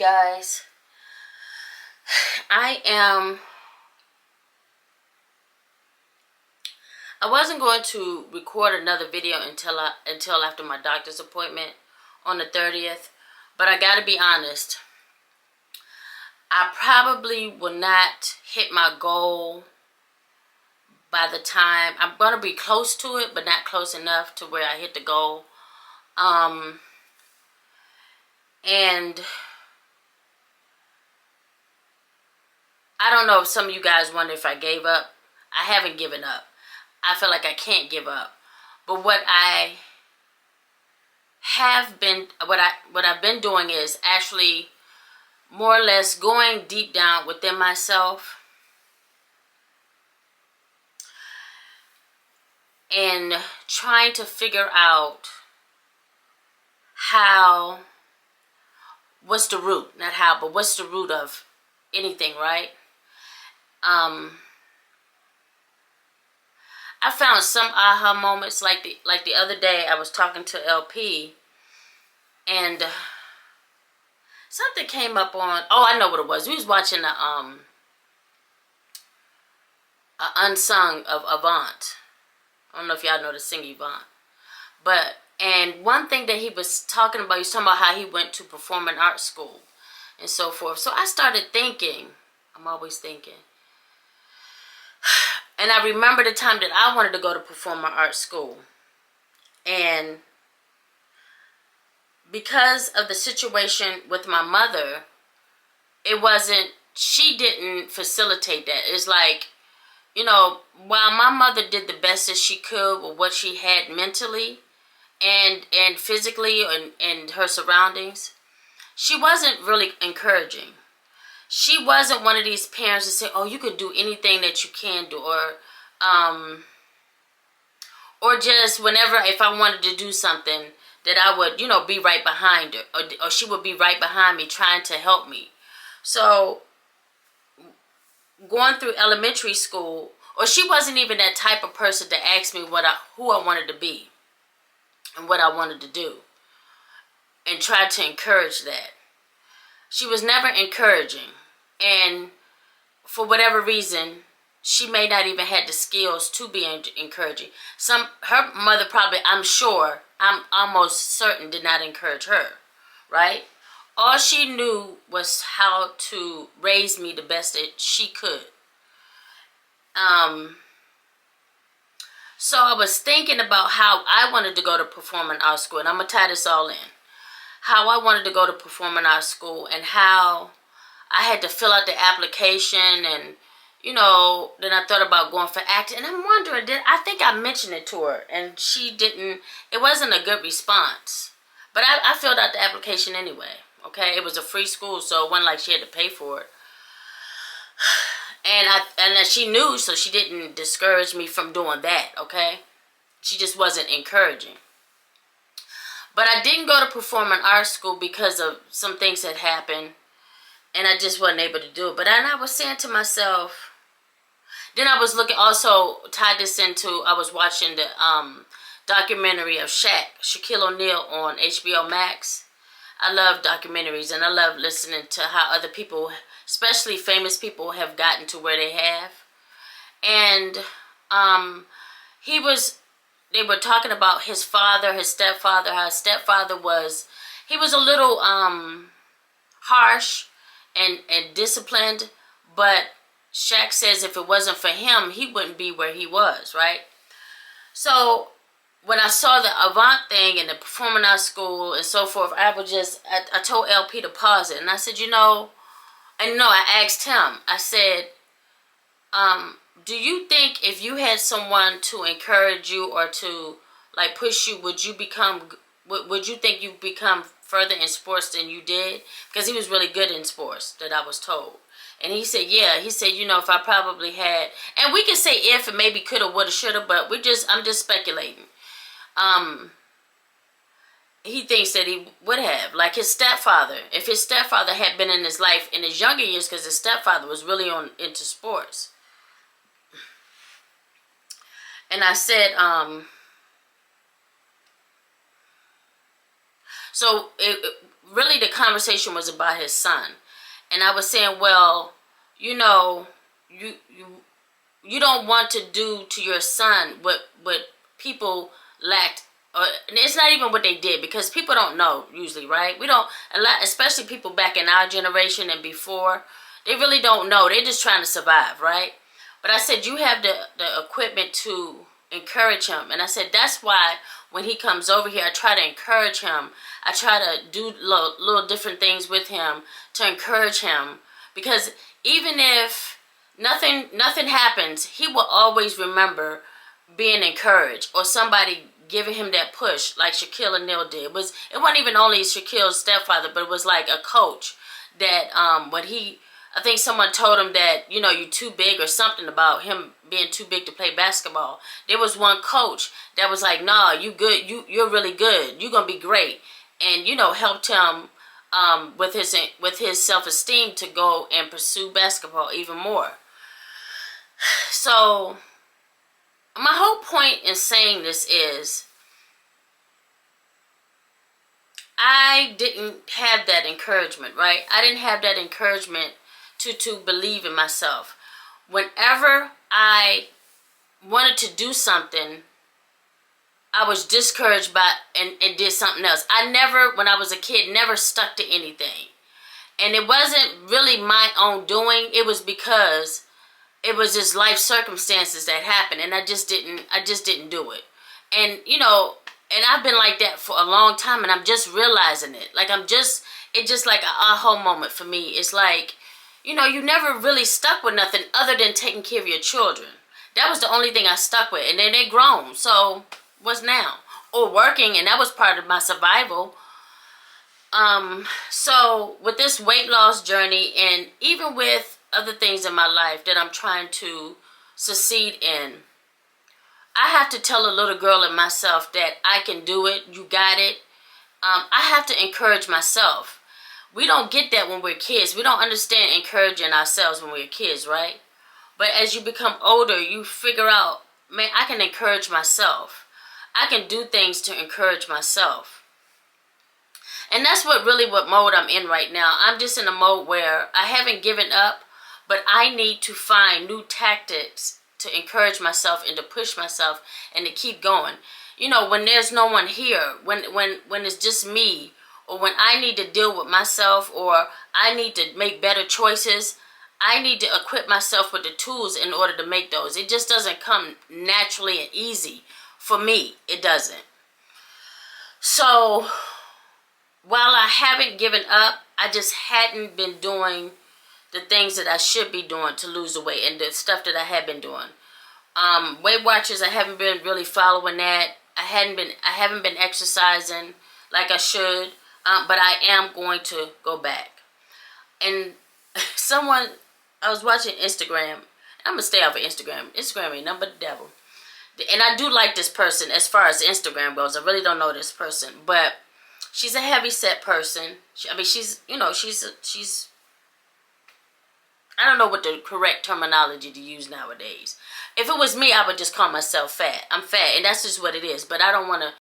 guys. I wasn't going to record another video until after my doctor's appointment on the 30th, but I gotta be honest. I probably will not hit my goal by the time I'm gonna be close to it, but not close enough to where I hit the goal. And I don't know if some of you guys wonder if I gave up. I haven't given up. I feel like I can't give up. But what I've been doing is actually more or less going deep down within myself and trying to figure out what's the root, not how, but what's the root of anything, right? I found some aha moments, like the other day I was talking to LP and something came up on, I know what it was. We was watching a Unsung of Avant. I don't know if y'all know the singer Avant. And one thing that he was talking about how he went to performing arts school and so forth. So I started thinking, I'm always thinking. And I remember the time that I wanted to go to performing arts school. And because of the situation with my mother, she didn't facilitate that. It's like, while my mother did the best that she could with what she had mentally and physically and her surroundings, she wasn't really encouraging. She wasn't one of these parents that say, oh, you could do anything that you can do, or just whenever, if I wanted to do something, that I would, be right behind her, or she would be right behind me trying to help me. So going through elementary school, or she wasn't even that type of person to ask me who I wanted to be and what I wanted to do and try to encourage that. She was never encouraging, and for whatever reason, she may not even had the skills to be encouraging. Her mother probably, I'm almost certain, did not encourage her, right? All she knew was how to raise me the best that she could. So I was thinking about how I wanted to go to performing arts school, and I'm going to tie this all in. How I wanted to go to performing arts school and how I had to fill out the application, and then I thought about going for acting, and I'm wondering, I think I mentioned it to her and she didn't, it wasn't a good response, but I filled out the application anyway, okay? It was a free school, so it wasn't like she had to pay for it, and she knew, so she didn't discourage me from doing that, okay? She just wasn't encouraging. But I didn't go to performing arts school because of some things that happened, and I just wasn't able to do it. But then I was saying to myself, then I was looking, also tied this into, I was watching the documentary of Shaquille O'Neal on HBO Max. I love documentaries, and I love listening to how other people, especially famous people, have gotten to where they have. And they were talking about his father, his stepfather, how his stepfather he was a little harsh and disciplined, but Shaq says if it wasn't for him, he wouldn't be where he was, right? So when I saw the Avant thing and the performing arts school and so forth, I told LP to pause it, and I said, I asked him, I said, do you think if you had someone to encourage you or to like push you, would you think you'd become further in sports than you did? Because he was really good in sports, that I was told. And he said, yeah. He said, if I probably had, and we can say if and maybe coulda, woulda, shoulda, but I'm just speculating. He thinks that he would have, like his stepfather. If his stepfather had been in his life in his younger years, because his stepfather was really into sports. And I said, really the conversation was about his son. And I was saying, well, you know, you don't want to do to your son what people lacked, or it's not even what they did, because people don't know usually, right? We don't, a lot, especially people back in our generation and before, they really don't know. They're just trying to survive, right? But I said, you have the equipment to encourage him. And I said, that's why when he comes over here, I try to encourage him. I try to do little different things with him to encourage him. Because even if nothing happens, he will always remember being encouraged or somebody giving him that push like Shaquille O'Neal did. It wasn't even only Shaquille's stepfather, but it was like a coach that I think someone told him that, you know, you're too big or something about him being too big to play basketball. There was one coach that was like, nah, you good, you're really good, you're gonna be great, and, you know, helped him with his self-esteem to go and pursue basketball even more. So my whole point in saying this is, I didn't have that encouragement, right? I didn't have that encouragement to believe in myself. Whenever I wanted to do something, I was discouraged by and did something else. I never, when I was a kid, never stuck to anything. And it wasn't really my own doing. It was because it was just life circumstances that happened, and I just didn't do it. And, you know, and I've been like that for a long time, and I'm just realizing it. Like, it's just like an aha moment for me. It's like, you know, you never really stuck with nothing other than taking care of your children. That was the only thing I stuck with. And then they grown. So what's now? Or working, and that was part of my survival. So with this weight loss journey, and even with other things in my life that I'm trying to succeed in, I have to tell a little girl in myself that I can do it. You got it. I have to encourage myself. We don't get that when we're kids. We don't understand encouraging ourselves when we're kids, right? But as you become older, you figure out, man, I can encourage myself. I can do things to encourage myself. And that's what mode I'm in right now. I'm just in a mode where I haven't given up, but I need to find new tactics to encourage myself and to push myself and to keep going. You know, when there's no one here, when it's just me, or when I need to deal with myself, or I need to make better choices, I need to equip myself with the tools in order to make those. It just doesn't come naturally and easy. For me, it doesn't. So, while I haven't given up, I just hadn't been doing the things that I should be doing to lose the weight, and the stuff that I have been doing. Weight Watchers, I haven't been really following that. I haven't been exercising like I should. But I am going to go back. And I was watching Instagram. I'm going to stay off of Instagram. Instagram ain't nothing but the devil. And I do like this person as far as Instagram goes. I really don't know this person. But she's a heavy-set person. She's I don't know what the correct terminology to use nowadays. If it was me, I would just call myself fat. I'm fat, and that's just what it is. But I don't want to